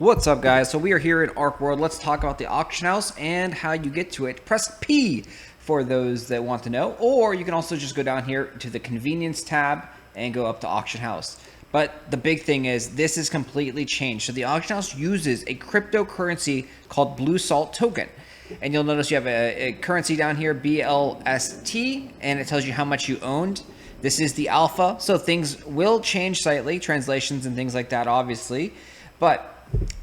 What's up, guys? So we are here in Archeworld. Let's talk about the auction house and how you get to it. Press P for those that want to know, or you can also just go down here to the convenience tab and go up to auction house. But the big thing is this is completely changed. So the auction house uses a cryptocurrency called Blue Salt token. And you'll notice you have a currency down here, BLST, and it tells you how much you owned. This is the alpha, so things will change slightly, translations and things like that, obviously. But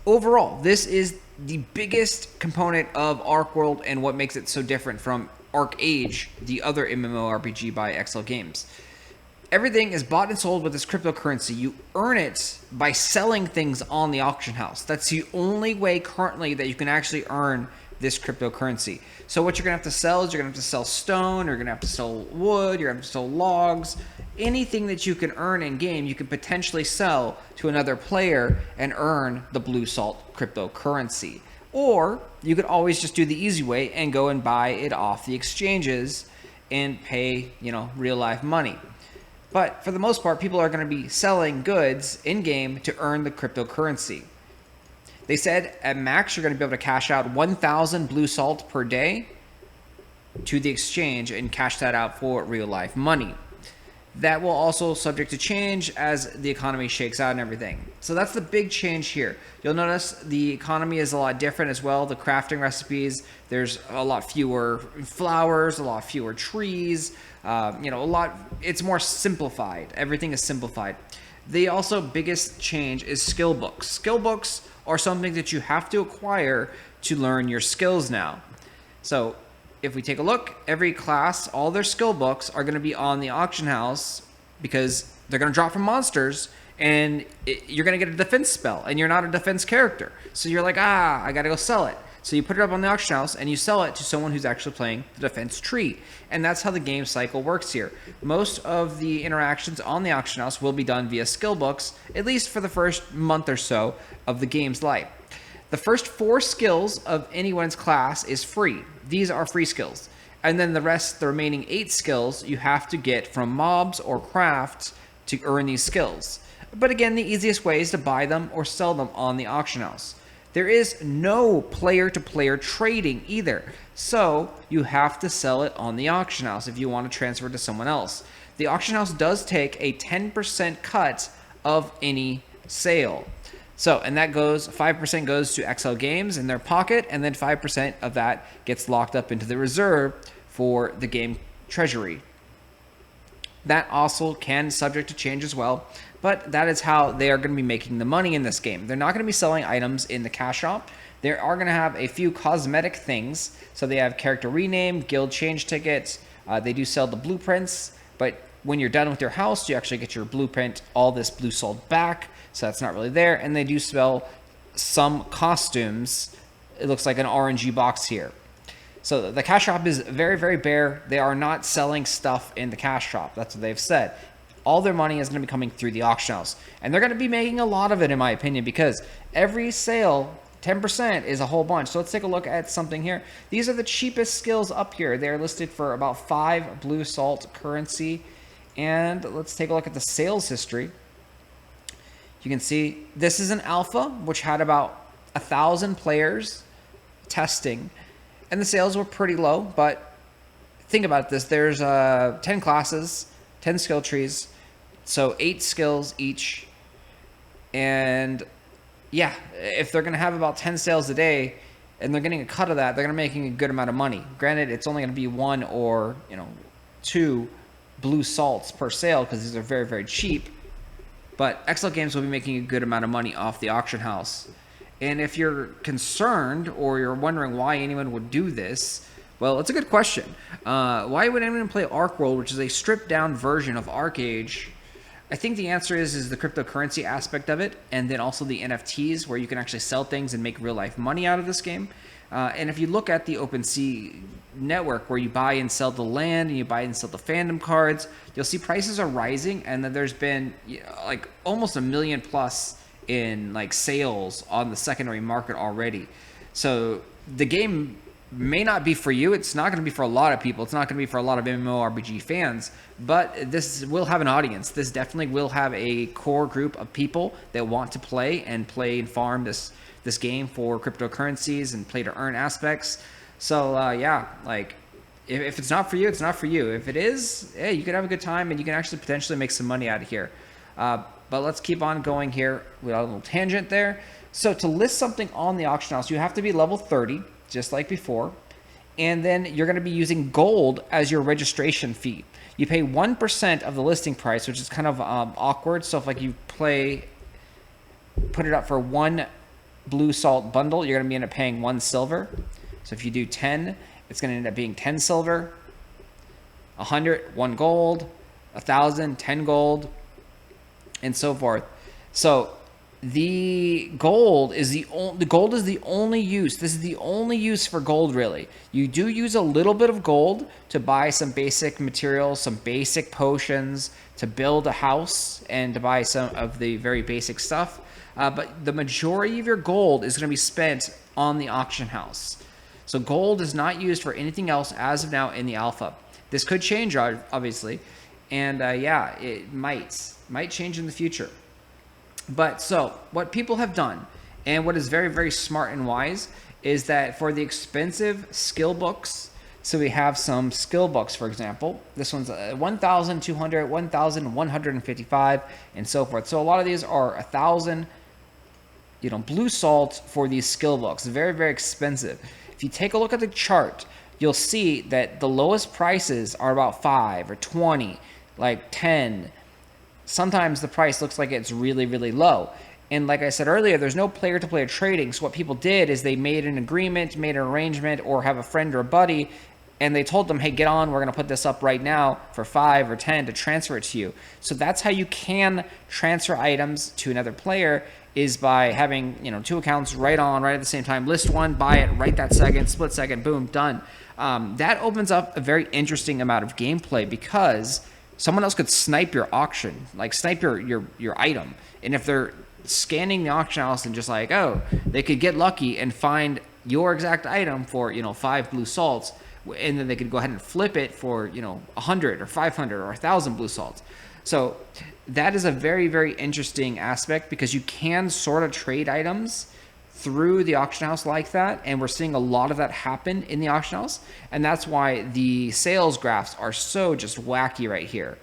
overall, this is the biggest component of Archeworld and what makes it so different from Archeage, the other mmorpg by XL Games. Everything is bought and sold with this cryptocurrency. You earn it by selling things on the auction house. That's the only way currently that you can actually earn this cryptocurrency. So what you're gonna have to sell is you're gonna have to sell stone, you're gonna have to sell wood, you're gonna have to sell logs. Anything that you can earn in game, you can potentially sell to another player and earn the Blue Salt cryptocurrency. Or you could always just do the easy way and go and buy it off the exchanges and pay, real life money. But for the most part, people are going to be selling goods in game to earn the cryptocurrency. They said at max, you're going to be able to cash out 1,000 Blue Salt per day to the exchange and cash that out for real life money. That will also subject to change as the economy shakes out and everything. So that's the big change here. You'll notice the economy is a lot different as well. The crafting recipes, there's a lot fewer flowers, a lot fewer trees, it's more simplified. Everything is simplified. The also biggest change is skill books. Skill books are something that you have to acquire to learn your skills now. So if we take a look, every class, all their skill books are going to be on the auction house because they're going to drop from monsters, and you're going to get a defense spell, and you're not a defense character. So you're like, I got to go sell it. So you put it up on the auction house, and you sell it to someone who's actually playing the defense tree. And that's how the game cycle works here. Most of the interactions on the auction house will be done via skill books, at least for the first month or so of the game's life. The first 4 skills of anyone's class is free. These are free skills. And then the remaining 8 skills, you have to get from mobs or crafts to earn these skills. But again, the easiest way is to buy them or sell them on the auction house. There is no player-to-player trading either. So you have to sell it on the auction house if you want to transfer it to someone else. The auction house does take a 10% cut of any sale. So, and that goes, 5% goes to XL Games in their pocket, and then 5% of that gets locked up into the reserve for the game treasury. That also can subject to change as well, but that is how they are going to be making the money in this game. They're not going to be selling items in the cash shop. They are going to have a few cosmetic things. So they have character rename, guild change tickets. They do sell the blueprints, but when you're done with your house, you actually get your blueprint, all this Blue Salt back. So that's not really there. And they do sell some costumes. It looks like an RNG box here. So the cash shop is very, very bare. They are not selling stuff in the cash shop. That's what they've said. All their money is going to be coming through the auction house. And they're going to be making a lot of it, in my opinion, because every sale, 10% is a whole bunch. So let's take a look at something here. These are the cheapest skills up here. They're listed for about 5 Blue Salt currency. And let's take a look at the sales history. You can see this is an alpha, which had about 1,000 players testing. And the sales were pretty low, but think about this. There's 10 classes, 10 skill trees, so 8 skills each. And yeah, if they're going to have about 10 sales a day and they're getting a cut of that, they're going to be making a good amount of money. Granted, it's only going to be 1 or 2 Blue Salts per sale because these are very, very cheap. But XL Games will be making a good amount of money off the auction house. And if you're concerned or you're wondering why anyone would do this, well, it's a good question. Why would anyone play Archeworld, which is a stripped-down version of Archeage? I think the answer is the cryptocurrency aspect of it, and then also the NFTs, where you can actually sell things and make real-life money out of this game. And if you look at the OpenSea network, where you buy and sell the land and you buy and sell the fandom cards, you'll see prices are rising, and then there's been like almost 1 million plus in like sales on the secondary market already. So the game may not be for you. It's not going to be for a lot of people. It's not going to be for a lot of MMORPG fans, but this will have an audience. This definitely will have a core group of people that want to play and farm this game for cryptocurrencies and play to earn aspects. So yeah, like if it's not for you, it's not for you. If it is, hey, you can have a good time and you can actually potentially make some money out of here. But let's keep on going here without a little tangent there. So to list something on the auction house, you have to be level 30. Just like before, and then you're going to be using gold as your registration fee. You pay 1% of the listing price, which is kind of awkward. So if like you put it up for 1 blue salt bundle, you're going to end up paying 1 silver. So if you do 10, it's going to end up being 10 silver, 100, 1 gold, 1,000, 10 gold, and so forth. So the gold is the only use. This is the only use for gold, really. You do use a little bit of gold to buy some basic materials, some basic potions, to build a house, and to buy some of the very basic stuff. But the majority of your gold is going to be spent on the auction house. So gold is not used for anything else as of now in the alpha. This could change, obviously, and yeah, it might change in the future. But so what people have done, and what is very, very smart and wise, is that for the expensive skill books, so we have some skill books, for example. This one's 1,200, 1,155, and so forth. So a lot of these are 1,000, blue salt for these skill books. Very, very expensive. If you take a look at the chart, you'll see that the lowest prices are about 5 or 20, like 10. Sometimes the price looks like it's really, really low. And like I said earlier, there's no player-to-player trading. So what people did is they made an agreement, made an arrangement, or have a friend or a buddy, and they told them, hey, get on, we're going to put this up right now for 5 or 10 to transfer it to you. So that's how you can transfer items to another player, is by having 2 accounts right at the same time. List one, buy it right that second, split second, boom, done. That opens up a very interesting amount of gameplay, because someone else could snipe your auction, like snipe your item. And if they're scanning the auction house and just like, oh, they could get lucky and find your exact item for 5 blue salts, and then they could go ahead and flip it for 100 or 500 or 1,000 blue salts. So that is a very, very interesting aspect, because you can sort of trade items through the auction house like that, and we're seeing a lot of that happen in the auction house, and that's why the sales graphs are so just wacky right here.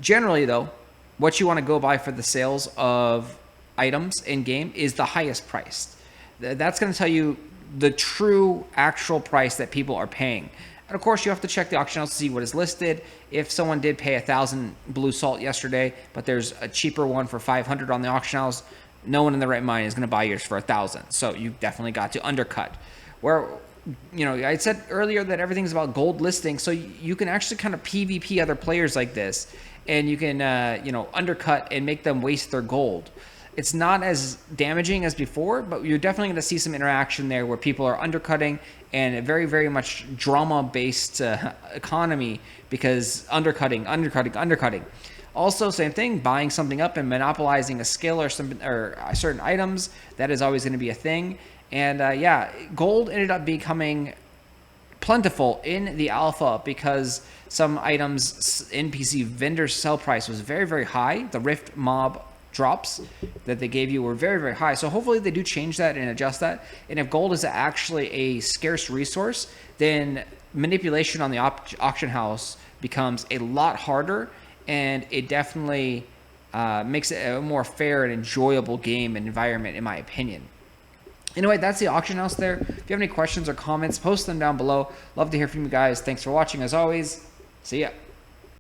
Generally though, what you want to go by for the sales of items in game is the highest priced. That's going to tell you the true actual price that people are paying. And of course you have to check the auction house to see what is listed. If someone did pay 1,000 blue salt yesterday, but there's a cheaper one for 500 on the auction house, no one in their right mind is going to buy yours for 1,000. So you definitely got to undercut. Where, I said earlier that everything's about gold listing. So you can actually kind of PvP other players like this, and you can, undercut and make them waste their gold. It's not as damaging as before, but you're definitely going to see some interaction there where people are undercutting, and a very, very much drama-based economy, because undercutting. Also, same thing, buying something up and monopolizing a skill or certain items. That is always going to be a thing. And yeah, gold ended up becoming plentiful in the alpha, because some items NPC vendor sell price was very, very high. The Rift mob drops that they gave you were very, very high. So hopefully they do change that and adjust that. And if gold is actually a scarce resource, then manipulation on the auction house becomes a lot harder, and it definitely makes it a more fair and enjoyable game and environment, in my opinion. Anyway, that's the auction house there. If you have any questions or comments, post them down below. Love to hear from you guys. Thanks for watching as always. See ya.